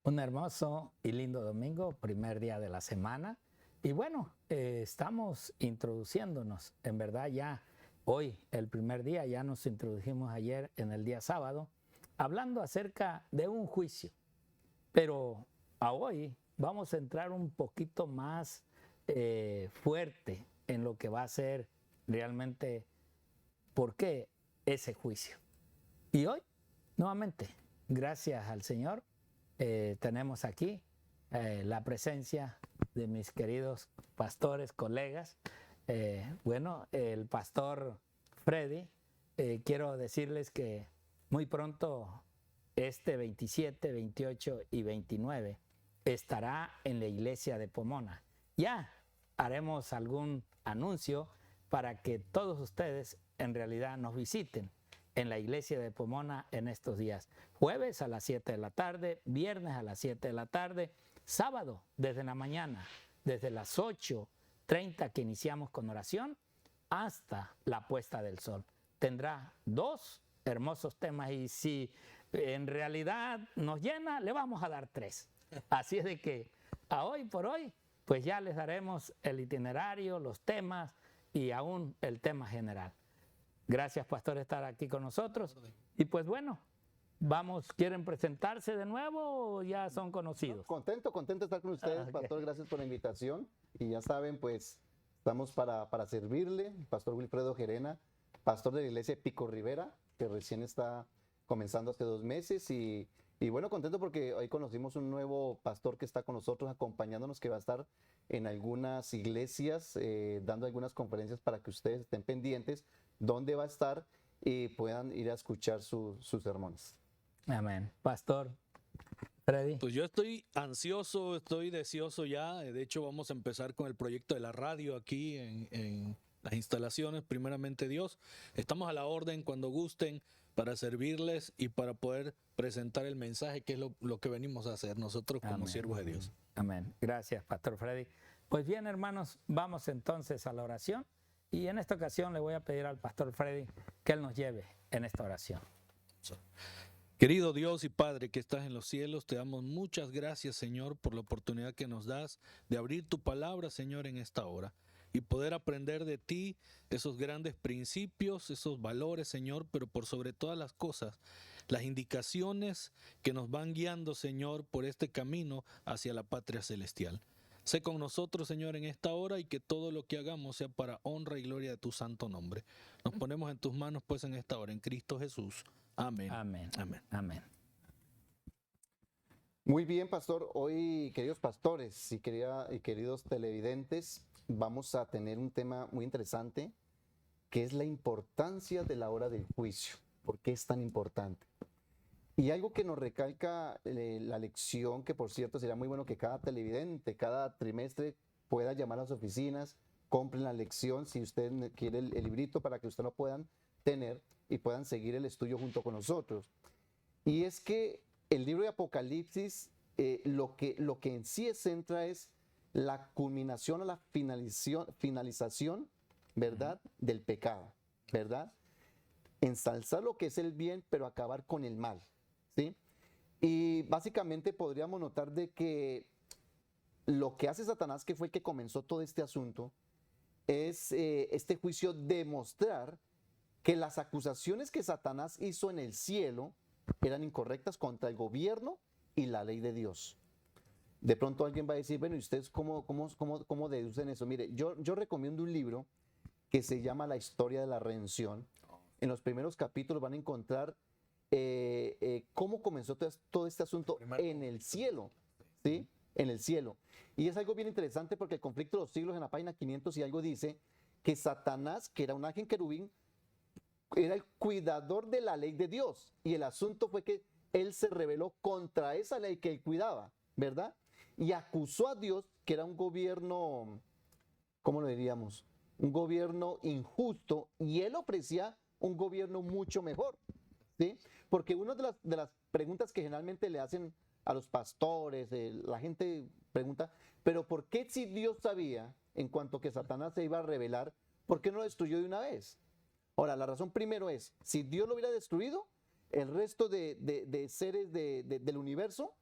Un hermoso y lindo domingo, primer día de la semana. Y bueno, estamos introduciéndonos, en verdad ya hoy, el primer día, ya nos introdujimos ayer en el día sábado, hablando acerca de un juicio. Pero a hoy vamos a entrar un poquito más fuerte en lo que va a ser realmente por qué ese juicio. Y hoy, nuevamente, gracias al Señor, tenemos aquí la presencia de mis queridos pastores, colegas. Bueno, el pastor Freddy, quiero decirles que muy pronto, este 27, 28 y 29, estará en la iglesia de Pomona. Ya haremos algún anuncio para que todos ustedes en realidad nos visiten en la iglesia de Pomona en estos días. Jueves a las 7 de la tarde, viernes a las 7 de la tarde, sábado desde la mañana, desde las 8:30 que iniciamos con oración hasta la puesta del sol. Tendrá dos hermosos temas y si en realidad nos llena, le vamos a dar tres. Así es de que a hoy por hoy, pues ya les daremos el itinerario, los temas y aún el tema general. Gracias, pastor, estar aquí con nosotros. Y pues bueno, vamos, ¿quieren presentarse de nuevo o ya son conocidos? Contento de estar con ustedes, Ok. pastor, gracias por la invitación. Y ya saben, pues estamos para servirle, pastor Wilfredo Gerena, pastor de la iglesia Pico Rivera, que recién está comenzando hace 2 meses. Y bueno, contento porque hoy conocimos un nuevo pastor que está con nosotros, acompañándonos, que va a estar en algunas iglesias, dando algunas conferencias para que ustedes estén pendientes dónde va a estar y puedan ir a escuchar sus sermones. Amén. Pastor Freddy. Pues yo estoy ansioso, estoy deseoso ya. De hecho, vamos a empezar con el proyecto de la radio aquí en las instalaciones, primeramente Dios. Estamos a la orden cuando gusten para servirles y para poder presentar el mensaje, que es lo que venimos a hacer nosotros como Amén. siervos de Dios. Amén. Gracias, pastor Freddy. Pues bien, hermanos, vamos entonces a la oración. Y en esta ocasión le voy a pedir al pastor Freddy que él nos lleve en esta oración. Querido Dios y Padre que estás en los cielos, te damos muchas gracias, Señor, por la oportunidad que nos das de abrir tu palabra, Señor, en esta hora y poder aprender de ti esos grandes principios, esos valores, Señor, pero por sobre todas las cosas, las indicaciones que nos van guiando, Señor, por este camino hacia la patria celestial. Sé con nosotros, Señor, en esta hora y que todo lo que hagamos sea para honra y gloria de tu santo nombre. Nos ponemos en tus manos, pues, en esta hora, en Cristo Jesús. Amén. Amén. Amén. Amén. Muy bien, pastor. Hoy, queridos pastores y queridos televidentes, vamos a tener un tema muy interesante, que es la importancia de la hora del juicio. ¿Por qué es tan importante? Y algo que nos recalca la lección, que por cierto sería muy bueno que cada televidente, cada trimestre pueda llamar a las oficinas, compren la lección si usted quiere el librito para que usted lo puedan tener y puedan seguir el estudio junto con nosotros. Y es que el libro de Apocalipsis, lo que en sí centra es la culminación o la finalización, ¿verdad?, del pecado, ¿verdad? Ensalzar lo que es el bien, pero acabar con el mal, ¿sí? Y básicamente podríamos notar de que lo que hace Satanás, que fue el que comenzó todo este asunto, es este juicio demostrar que las acusaciones que Satanás hizo en el cielo eran incorrectas contra el gobierno y la ley de Dios. De pronto alguien va a decir, bueno, ¿y ustedes cómo deducen eso? Mire, yo recomiendo un libro que se llama La historia de la redención. En los primeros capítulos van a encontrar cómo comenzó todo este asunto en el cielo, ¿sí? En el cielo. Y es algo bien interesante porque el conflicto de los siglos, en la página 500 y algo, dice que Satanás, que era un ángel querubín, era el cuidador de la ley de Dios. Y el asunto fue que él se rebeló contra esa ley que él cuidaba, ¿verdad? Y acusó a Dios, que era un gobierno, ¿cómo lo diríamos? Un gobierno injusto, y él ofrecía un gobierno mucho mejor, ¿sí? Porque una de las preguntas que generalmente le hacen a los pastores, la gente pregunta, pero ¿por qué, si Dios sabía en cuanto que Satanás se iba a rebelar, por qué no lo destruyó de una vez? Ahora, la razón primero es, si Dios lo hubiera destruido, el resto de seres del universo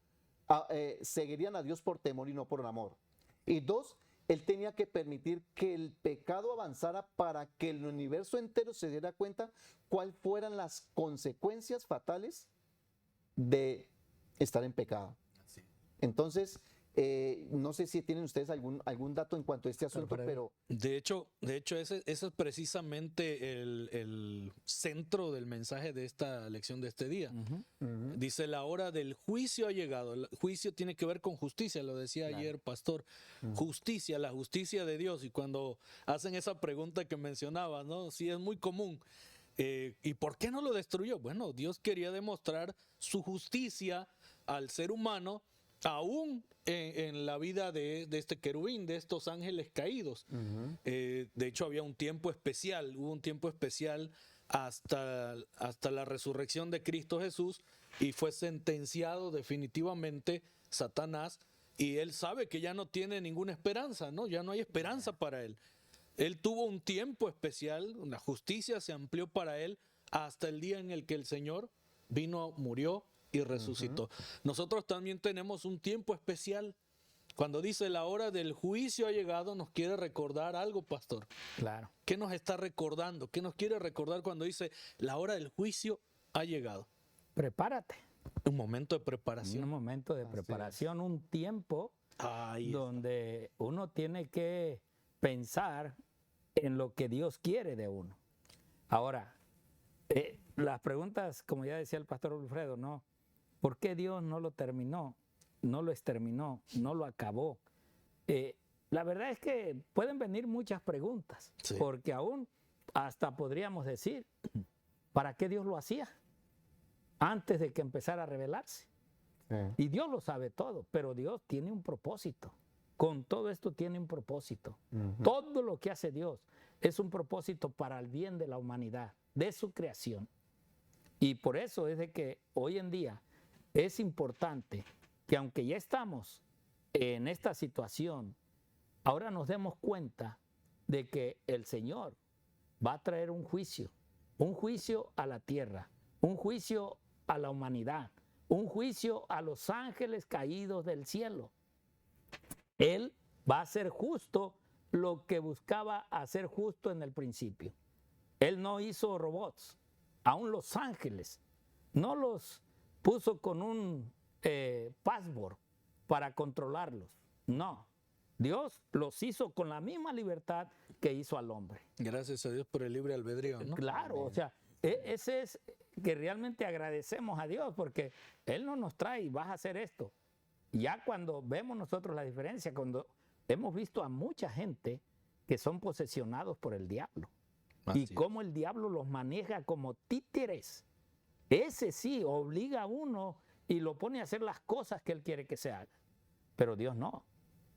seguirían a Dios por temor y no por amor. Y dos, él tenía que permitir que el pecado avanzara para que el universo entero se diera cuenta cuáles fueran las consecuencias fatales de estar en pecado. Entonces, no sé si tienen ustedes algún dato en cuanto a este asunto, pero... De hecho ese es precisamente el centro del mensaje de esta lección de este día. Dice, la hora del juicio ha llegado. El juicio tiene que ver con justicia, lo decía ayer, pastor. Justicia, la justicia de Dios. Y cuando hacen esa pregunta que mencionaba, ¿no? Sí, es muy común. ¿Y por qué no lo destruyó? Bueno, Dios quería demostrar su justicia al ser humano, aún en la vida de este querubín, de estos ángeles caídos. De hecho, había un tiempo especial, hubo un tiempo especial hasta la resurrección de Cristo Jesús, y fue sentenciado definitivamente Satanás, y él sabe que ya no tiene ninguna esperanza, ¿no? Ya no hay esperanza para él. Él tuvo un tiempo especial, la justicia se amplió para él hasta el día en el que el Señor vino, murió y resucitó. Nosotros también tenemos un tiempo especial. Cuando dice la hora del juicio ha llegado, nos quiere recordar algo, pastor. Claro. ¿Qué nos está recordando? ¿Qué nos quiere recordar cuando dice la hora del juicio ha llegado? Prepárate. Un momento de preparación. Un momento de preparación, un tiempo donde uno tiene que pensar en lo que Dios quiere de uno. Ahora, las preguntas, como ya decía el pastor Wilfredo, ¿no? ¿Por qué Dios no lo terminó? No lo exterminó, no lo acabó. La verdad es que pueden venir muchas preguntas, porque aún hasta podríamos decir, ¿para qué Dios lo hacía? Antes de que empezara a revelarse. Y Dios lo sabe todo, pero Dios tiene un propósito. Con todo esto tiene un propósito. Todo lo que hace Dios es un propósito para el bien de la humanidad, de su creación. Y por eso es de que hoy en día es importante que, aunque ya estamos en esta situación, ahora nos demos cuenta de que el Señor va a traer un juicio a la tierra, un juicio a la humanidad, un juicio a los ángeles caídos del cielo. Él va a hacer justo lo que buscaba hacer justo en el principio. Él no hizo robots, aún los ángeles no los puso con un password para controlarlos. No, Dios los hizo con la misma libertad que hizo al hombre. Gracias a Dios por el libre albedrío, ¿no? Claro, o sea, ese es que realmente agradecemos a Dios, porque Él no nos trae y vas a hacer esto. Ya cuando vemos nosotros la diferencia, cuando hemos visto a mucha gente que son posesionados por el diablo. Y cómo el diablo los maneja como títeres. Ese sí obliga a uno y lo pone a hacer las cosas que él quiere que se haga. Pero Dios no.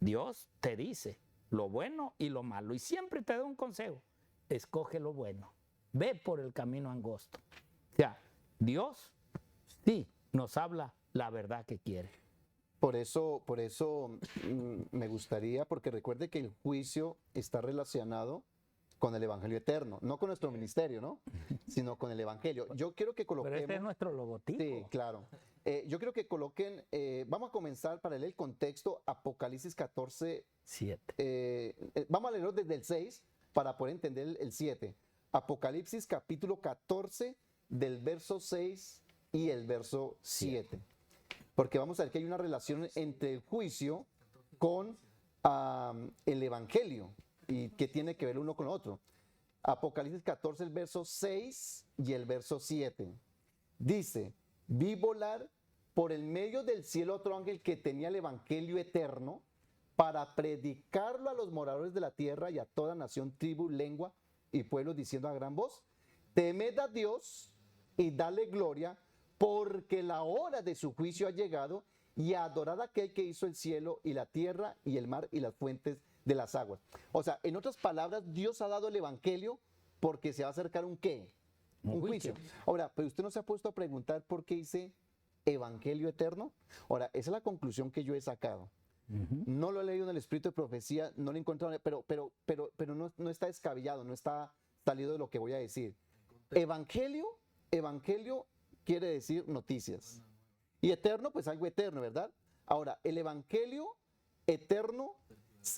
Dios te dice lo bueno y lo malo. Y siempre te da un consejo. Escoge lo bueno. Ve por el camino angosto. O sea, Dios sí nos habla la verdad que quiere. Por eso me gustaría, porque recuerde que el juicio está relacionado con el Evangelio eterno, no con nuestro ministerio, ¿no? Sino con el Evangelio. Yo quiero que coloquemos... Pero este es nuestro logotipo. Sí, claro. Yo quiero que coloquen, vamos a comenzar para leer el contexto, Apocalipsis 14, 7. Vamos a leerlo desde el 6 para poder entender el 7. Apocalipsis capítulo 14 del verso 6 y el verso 7. Porque vamos a ver que hay una relación entre el juicio con el Evangelio y que tiene que ver uno con el otro. Apocalipsis 14, el verso 6 y el verso 7. Dice, vi volar por el medio del cielo otro ángel que tenía el Evangelio eterno para predicarlo a los moradores de la tierra y a toda nación, tribu, lengua y pueblo, diciendo a gran voz, temed a Dios y dale gloria, porque la hora de su juicio ha llegado, y adorad a aquel que hizo el cielo y la tierra y el mar y las fuentes de las aguas. O sea, en otras palabras, Dios ha dado el Evangelio porque se va a acercar un ¿qué? Un juicio. Ahora, pero usted no se ha puesto a preguntar por qué dice Evangelio eterno. Ahora, esa es la conclusión que yo he sacado. No lo he leído en el Espíritu de Profecía, no lo he encontrado, pero no está descabellado, no está salido de lo que voy a decir. Evangelio quiere decir noticias. Y eterno, pues algo eterno, ¿verdad? Ahora, el evangelio eterno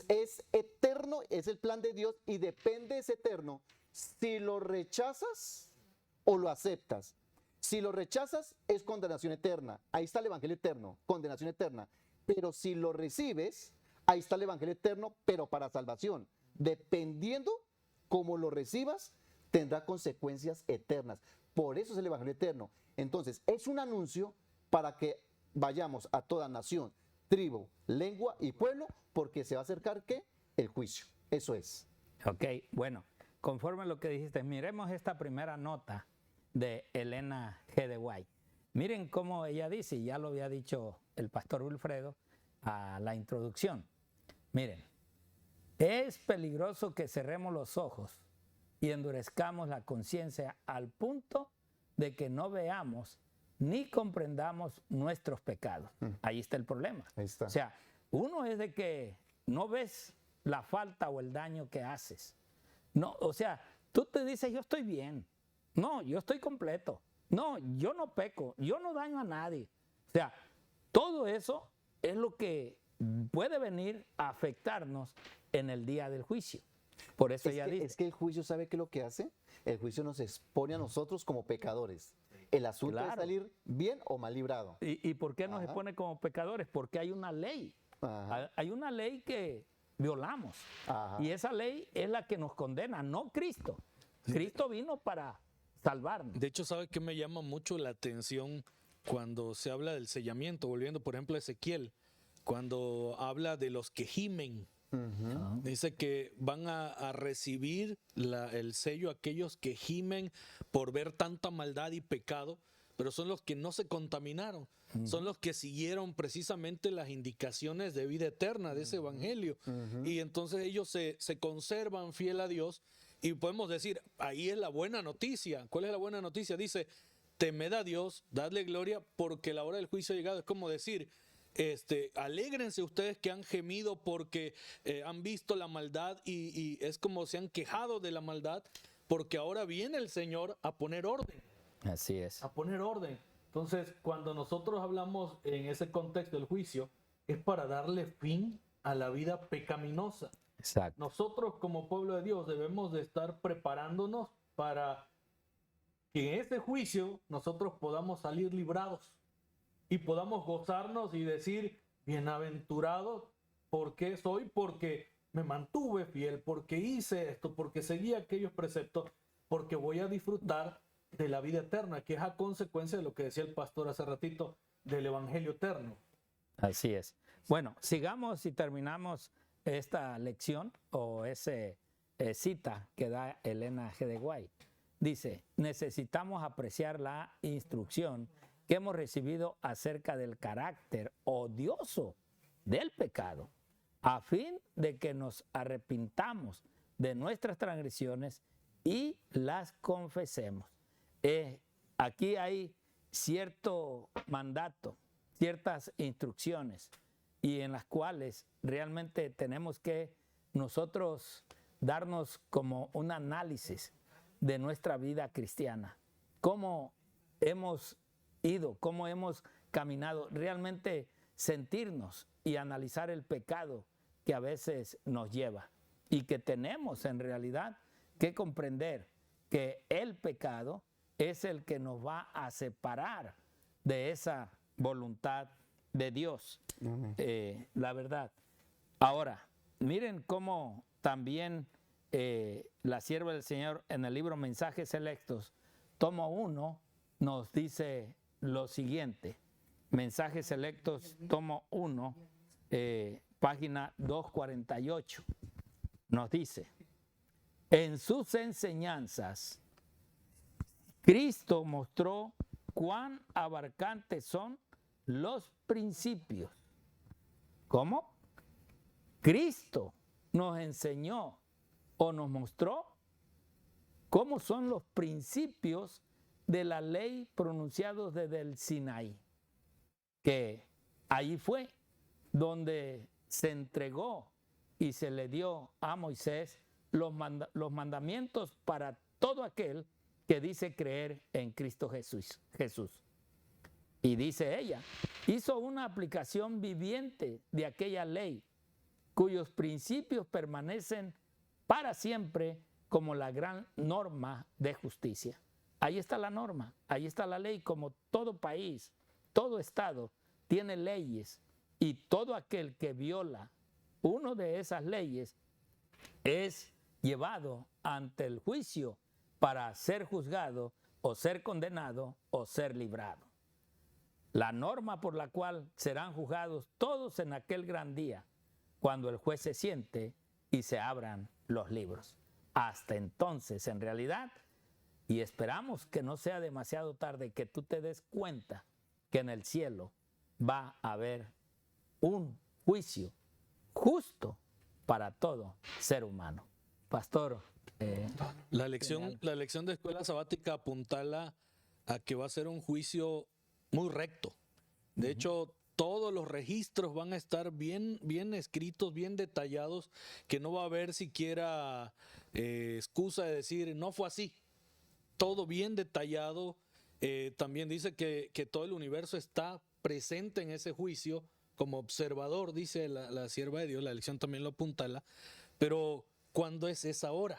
es eterno, es el plan de Dios y depende, es eterno, si lo rechazas o lo aceptas. Si lo rechazas es condenación eterna. Ahí está el evangelio eterno, condenación eterna. Pero si lo recibes, ahí está el evangelio eterno, pero para salvación. Dependiendo cómo lo recibas, tendrá consecuencias eternas. Por eso es el evangelio eterno. Entonces, es un anuncio para que vayamos a toda nación, tribu, lengua y pueblo, porque se va a acercar, ¿qué? El juicio. Eso es. Ok, bueno, conforme a lo que dijiste, miremos esta primera nota de Elena G. de White. Miren cómo ella dice, y ya lo había dicho el pastor Wilfredo a la introducción. Miren, es peligroso que cerremos los ojos y endurezcamos la conciencia al punto de que no veamos ni comprendamos nuestros pecados. Ahí está el problema. Ahí está. O sea, uno es de que no ves la falta o el daño que haces. No, o sea, tú te dices, yo estoy bien. No, yo estoy completo. No, yo no peco. Yo no daño a nadie. O sea, todo eso es lo que puede venir a afectarnos en el día del juicio. Por eso ella dice. Es que el juicio, ¿sabe qué es lo que hace? El juicio nos expone a nosotros como pecadores. El asunto es salir bien o mal librado. ¿Y por qué nos expone como pecadores? Porque hay una ley. Hay una ley que violamos. Y esa ley es la que nos condena, no Cristo. Cristo vino para salvarnos. De hecho, ¿sabe qué me llama mucho la atención cuando se habla del sellamiento? Volviendo, por ejemplo, a Ezequiel, cuando habla de los que gimen. Dice que van a recibir el sello aquellos que gimen por ver tanta maldad y pecado, pero son los que no se contaminaron, son los que siguieron precisamente las indicaciones de vida eterna de ese evangelio. Y entonces ellos se conservan fiel a Dios. Y podemos decir, ahí es la buena noticia. ¿Cuál es la buena noticia? Dice, temed a Dios, dadle gloria, porque la hora del juicio ha llegado. Es como decir, alégrense ustedes que han gemido porque han visto la maldad y es como se han quejado de la maldad, porque ahora viene el Señor a poner orden. Así es. A poner orden. Entonces, cuando nosotros hablamos en ese contexto del juicio, es para darle fin a la vida pecaminosa. Exacto. Nosotros como pueblo de Dios debemos de estar preparándonos para que en ese juicio nosotros podamos salir librados y podamos gozarnos y decir, bienaventurado, ¿por qué soy? Porque me mantuve fiel, porque hice esto, porque seguí aquellos preceptos, porque voy a disfrutar de la vida eterna, que es a consecuencia de lo que decía el pastor hace ratito, del evangelio eterno. Así es. Bueno, sigamos y terminamos esta lección o esa cita que da Elena G. de White. Dice, necesitamos apreciar la instrucción que hemos recibido acerca del carácter odioso del pecado, a fin de que nos arrepintamos de nuestras transgresiones y las confesemos. Aquí hay cierto mandato, ciertas instrucciones, y en las cuales realmente tenemos que nosotros darnos como un análisis de nuestra vida cristiana. Cómo hemos ido, cómo hemos caminado, realmente sentirnos y analizar el pecado que a veces nos lleva. Y que tenemos en realidad que comprender que el pecado es el que nos va a separar de esa voluntad de Dios, la verdad. Ahora, miren cómo también la sierva del Señor en el libro Mensajes Selectos, tomo 1, nos dice lo siguiente. Mensajes Selectos, tomo 1, página 248, nos dice, en sus enseñanzas, Cristo mostró cuán abarcantes son los principios. ¿Cómo? Cristo nos enseñó o nos mostró cómo son los principios de la ley pronunciados desde el Sinaí, que ahí fue donde se entregó y se le dio a Moisés los mandamientos para todo aquel que dice creer en Cristo Jesús. Y dice ella hizo una aplicación viviente de aquella ley, cuyos principios permanecen para siempre como la gran norma de justicia. Ahí está la norma, ahí está la ley, como todo país, todo estado tiene leyes, y todo aquel que viola una de esas leyes es llevado ante el juicio para ser juzgado o ser condenado o ser librado. La norma por la cual serán juzgados todos en aquel gran día, cuando el juez se siente y se abran los libros. Hasta entonces, en realidad, y esperamos que no sea demasiado tarde, que tú te des cuenta que en el cielo va a haber un juicio justo para todo ser humano. Pastor. La lección de escuela sabática apuntala a que va a ser un juicio muy recto. De hecho, todos los registros van a estar bien escritos, bien detallados, que no va a haber siquiera excusa de decir no fue así. Todo bien detallado. También dice que todo el universo está presente en ese juicio como observador, dice la sierva de Dios. La lección también lo apuntala. Pero ¿cuándo es esa hora?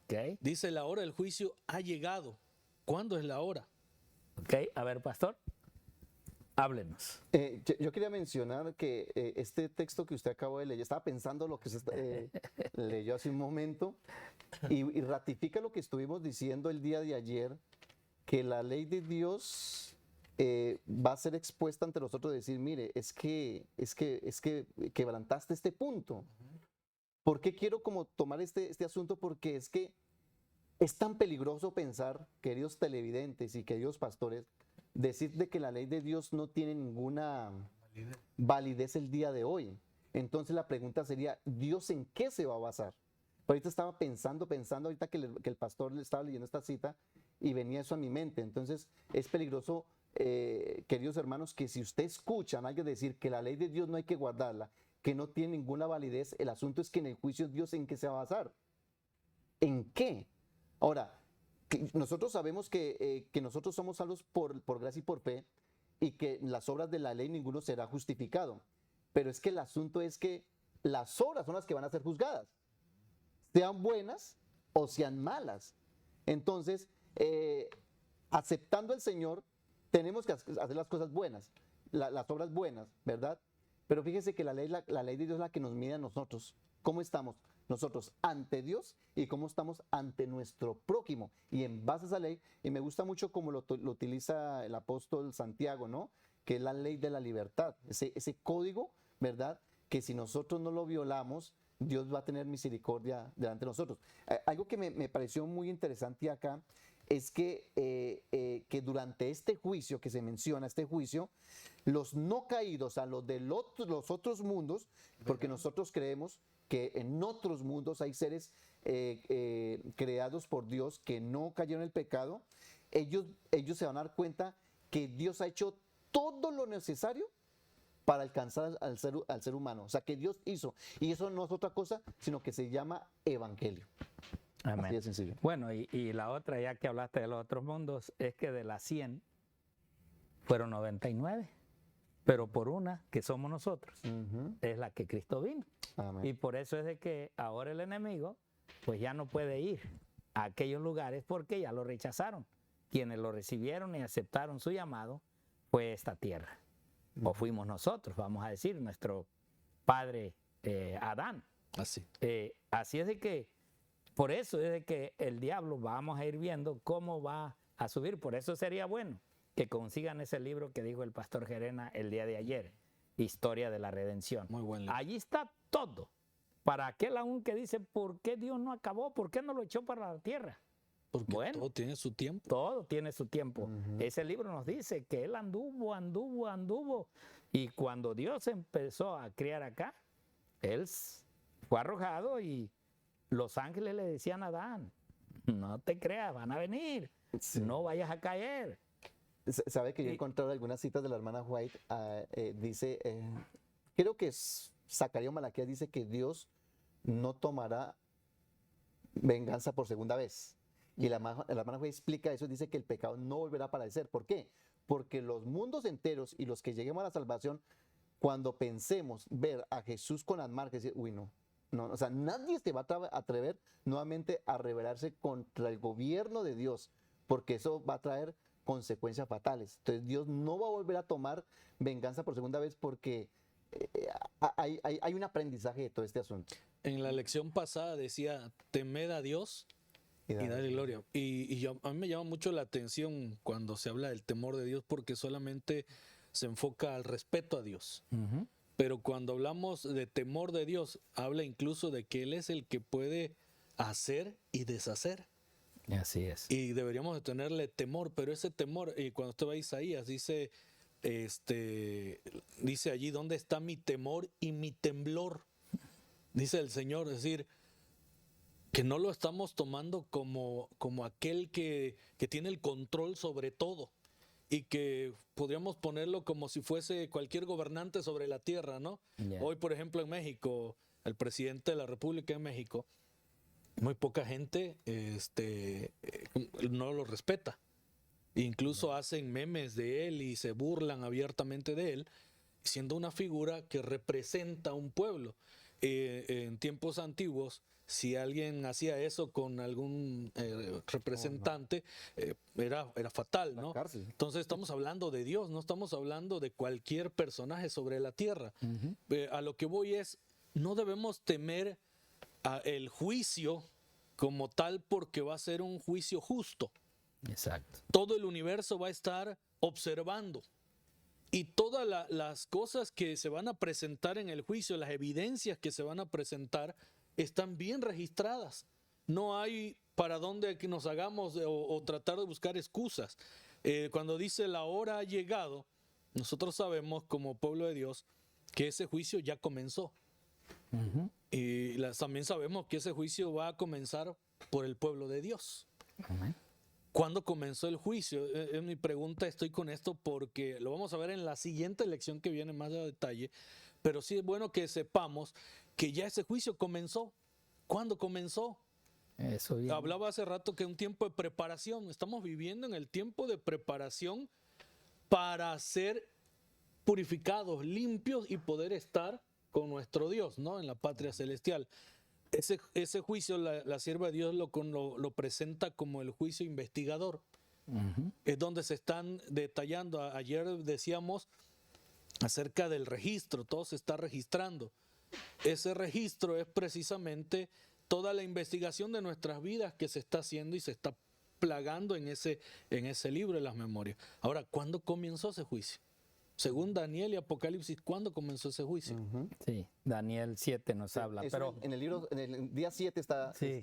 Okay. Dice, la hora del juicio ha llegado. ¿Cuándo es la hora? Ok, a ver, pastor, háblenos. Yo quería mencionar que este texto que usted acabó de leer, estaba pensando lo que usted leyó hace un momento y ratifica lo que estuvimos diciendo el día de ayer, que la ley de Dios va a ser expuesta ante nosotros, decir, mire, es que quebrantaste este punto. ¿Por qué quiero como tomar este asunto? Porque es que es tan peligroso pensar, queridos televidentes y queridos pastores, decir de que la ley de Dios no tiene ninguna validez el día de hoy. Entonces la pregunta sería, ¿Dios en qué se va a basar? Ahorita estaba pensando ahorita que el pastor le estaba leyendo esta cita y venía eso a mi mente. Entonces es peligroso, queridos hermanos, que si usted escuchan a alguien decir que la ley de Dios no hay que guardarla, que no tiene ninguna validez, el asunto es que en el juicio Dios en qué se va a basar. ¿En qué? Ahora, nosotros sabemos que nosotros somos salvos por gracia y por fe, y que en las obras de la ley ninguno será justificado. Pero es que el asunto es que las obras son las que van a ser juzgadas, sean buenas o sean malas. Entonces, aceptando al Señor, tenemos que hacer las cosas buenas, las obras buenas, ¿verdad? Pero fíjese que la ley de Dios es la que nos mide a nosotros. ¿Cómo estamos nosotros ante Dios y cómo estamos ante nuestro prójimo? Y en base a esa ley, y me gusta mucho cómo lo utiliza el apóstol Santiago, ¿no? Que es la ley de la libertad, ese código, ¿verdad? Que si nosotros no lo violamos, Dios va a tener misericordia delante de nosotros. Algo que me pareció muy interesante acá es que durante este juicio que se menciona, este juicio, los no caídos, a los de los otros mundos, porque nosotros creemos que en otros mundos hay seres creados por Dios que no cayeron en el pecado, ellos se van a dar cuenta que Dios ha hecho todo lo necesario para alcanzar al ser humano. O sea, que Dios hizo. Y eso no es otra cosa, sino que se llama evangelio. Amén. Así de sencillo. Bueno, y la otra, ya que hablaste de los otros mundos, es que de las 100 fueron 99, pero por una, que somos nosotros, es la que Cristo vino. Amén. Y por eso es de que ahora el enemigo, pues ya no puede ir a aquellos lugares porque ya lo rechazaron. Quienes lo recibieron y aceptaron su llamado fue esta tierra. O fuimos nosotros, vamos a decir, nuestro padre Adán. Así. Así es de que, por eso es de que el diablo, vamos a ir viendo cómo va a subir. Por eso sería bueno que consigan ese libro que dijo el pastor Gerena el día de ayer, Historia de la Redención. Muy buen libro. Allí está todo. Para aquel aún que dice, ¿por qué Dios no acabó? ¿Por qué no lo echó para la tierra? Porque Bueno, todo tiene su tiempo. todo tiene su tiempo. Ese libro nos dice que él anduvo. Y cuando Dios empezó a criar acá, él fue arrojado y los ángeles le decían a Adán, no te creas, van a venir, Sí. no vayas a caer. Sabe que yo he encontrado algunas citas de la hermana White, dice, creo que es Zacarías o Malaquías, dice que Dios no tomará venganza por segunda vez. Y la hermana White explica eso, dice que el pecado no volverá a aparecer. ¿Por qué? porque los mundos enteros y los que lleguemos a la salvación, cuando pensemos ver a Jesús con las marcas, decir, uy, no, o sea, nadie se va a atrever nuevamente a rebelarse contra el gobierno de Dios, porque eso va a traer consecuencias fatales. Entonces Dios no va a volver a tomar venganza por segunda vez, porque hay un aprendizaje de todo este asunto. En la lección pasada decía, temed a Dios y dale gloria. A mí me llama mucho la atención cuando se habla del temor de Dios, porque solamente se enfoca al respeto a Dios. Pero cuando hablamos de temor de Dios, habla incluso de que Él es el que puede hacer y deshacer. Así es. Y deberíamos de tenerle temor, pero ese temor, y cuando usted va a Isaías, dice allí, ¿dónde está mi temor y mi temblor? Dice el Señor, es decir, que no lo estamos tomando como aquel que tiene el control sobre todo, y que podríamos ponerlo como si fuese cualquier gobernante sobre la tierra, ¿no? Yeah. Hoy, por ejemplo, en México, el presidente de la República de México, muy poca gente no lo respeta. Incluso hacen memes de él y se burlan abiertamente de él, siendo una figura que representa a un pueblo. En tiempos antiguos, si alguien hacía eso con algún representante, era fatal, ¿no? Entonces estamos hablando de Dios, no estamos hablando de cualquier personaje sobre la tierra. A lo que voy es, no debemos temer el juicio como tal, porque va a ser un juicio justo. Exacto. Todo el universo va a estar observando. Y todas las cosas que se van a presentar en el juicio, las evidencias que se van a presentar, están bien registradas. No hay para dónde que nos hagamos o tratar de buscar excusas. Cuando dice la hora ha llegado, nosotros sabemos como pueblo de Dios que ese juicio ya comenzó. Y también sabemos que ese juicio va a comenzar por el pueblo de Dios. ¿Cuándo comenzó el juicio? Es mi pregunta, estoy con esto porque lo vamos a ver en la siguiente lección que viene más a detalle, pero sí es bueno que sepamos que ya ese juicio comenzó. ¿Cuándo comenzó? Eso bien. Hablaba hace rato que un tiempo de preparación, estamos viviendo en el tiempo de preparación para ser purificados, limpios y poder estar con nuestro Dios, ¿no? En la patria celestial. Ese juicio, la sierva de Dios lo presenta como el juicio investigador. Es donde se están detallando. Ayer decíamos acerca del registro, todo se está registrando. Ese registro es precisamente toda la investigación de nuestras vidas que se está haciendo y se está plagando en ese libro de las memorias. Ahora, ¿cuándo comenzó ese juicio? Según Daniel y Apocalipsis, ¿cuándo comenzó ese juicio? Sí, Daniel 7 nos habla. Pero en el libro, en el día 7 está. Sí,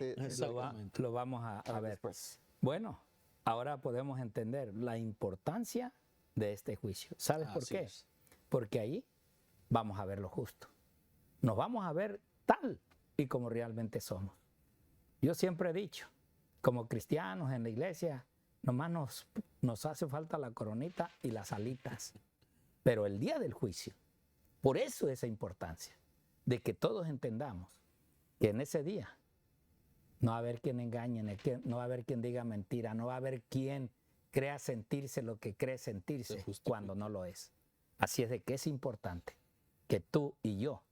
lo vamos a ver. Después. Bueno, ahora podemos entender la importancia de este juicio. ¿Sabes por qué? Porque ahí vamos a ver lo justo. Nos vamos a ver tal y como realmente somos. Yo siempre he dicho, como cristianos en la iglesia, nomás nos hace falta la coronita y las alitas. Pero el día del juicio, por eso esa importancia, de que todos entendamos que en ese día no va a haber quien engañe, no va a haber quien diga mentira, no va a haber quien crea sentirse lo que cree sentirse cuando no lo es. Así es de que es importante que tú y yo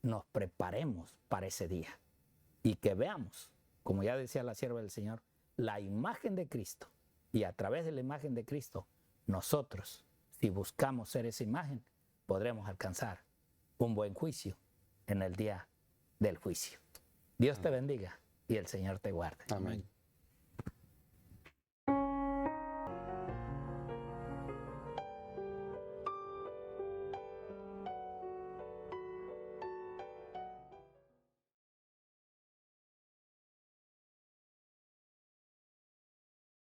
nos preparemos para ese día y que veamos, como ya decía la sierva del Señor, la imagen de Cristo, y a través de la imagen de Cristo, nosotros, si buscamos ser esa imagen, podremos alcanzar un buen juicio en el día del juicio. Dios te bendiga y el Señor te guarde. Amén.